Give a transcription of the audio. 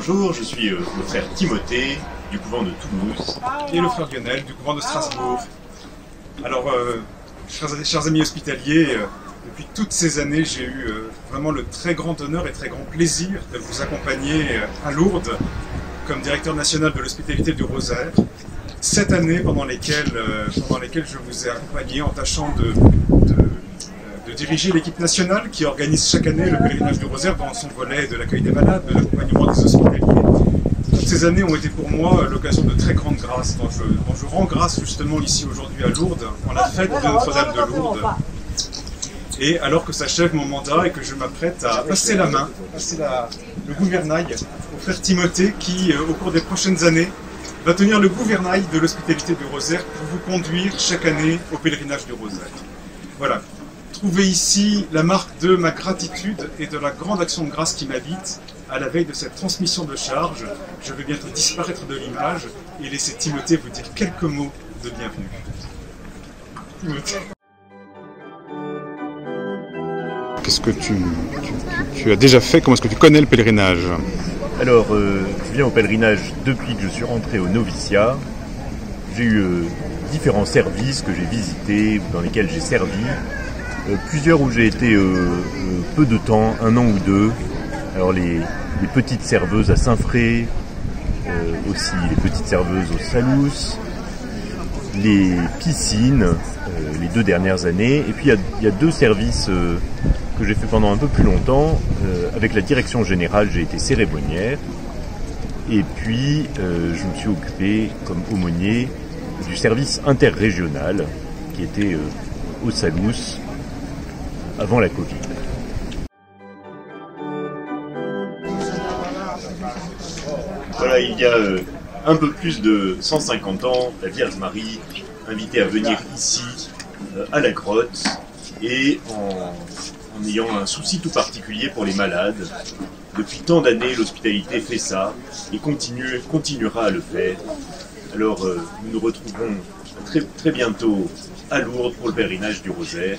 bonjour, je suis le frère Timothée du couvent de Toulouse. Et le frère Lionel du couvent de Strasbourg. Alors, chers amis hospitaliers, depuis toutes ces années, j'ai eu vraiment le très grand honneur et très grand plaisir de vous accompagner à Lourdes comme directeur national de l'hospitalité du Rosaire. 7 années pendant lesquelles je vous ai accompagné en tâchant de diriger l'équipe nationale qui organise chaque année le pèlerinage du Rosaire dans son volet de l'accueil des malades, de l'accompagnement des hospitaliers. Toutes ces années ont été pour moi l'occasion de très grandes grâces, dont je rends grâce justement ici aujourd'hui à Lourdes, en la fête de Notre-Dame de Lourdes. Et alors que s'achève mon mandat et que je m'apprête à passer la main, le gouvernail au frère Timothée qui, au cours des prochaines années, va tenir le gouvernail de l'hospitalité du Rosaire pour vous conduire chaque année au pèlerinage du Rosaire. Voilà. Trouvez ici la marque de ma gratitude et de la grande action de grâce qui m'habite à la veille de cette transmission de charge. Je vais bientôt disparaître de l'image et laisser Timothée vous dire quelques mots de bienvenue. Timothée. Qu'est-ce que tu as déjà fait? Comment est-ce que tu connais le pèlerinage? Alors, je viens au pèlerinage depuis que je suis rentré au noviciat. J'ai eu différents services que j'ai visités, dans lesquels j'ai servi. Plusieurs où j'ai été peu de temps, 1 an ou 2. Alors les petites serveuses à Saint-Fré, aussi les petites serveuses au Salous, les piscines, les 2 dernières années. Et puis il y a 2 services que j'ai fait pendant un peu plus longtemps. Avec la direction générale, j'ai été cérémoniaire. Et puis je me suis occupé comme aumônier du service interrégional qui était au Salous avant la Covid. Voilà, il y a un peu plus de 150 ans, la Vierge Marie invitait à venir ici, à la grotte, et en ayant un souci tout particulier pour les malades. Depuis tant d'années, l'hospitalité fait ça, et continuera à le faire. Alors, nous nous retrouverons très bientôt à Lourdes pour le pèlerinage du Rosaire.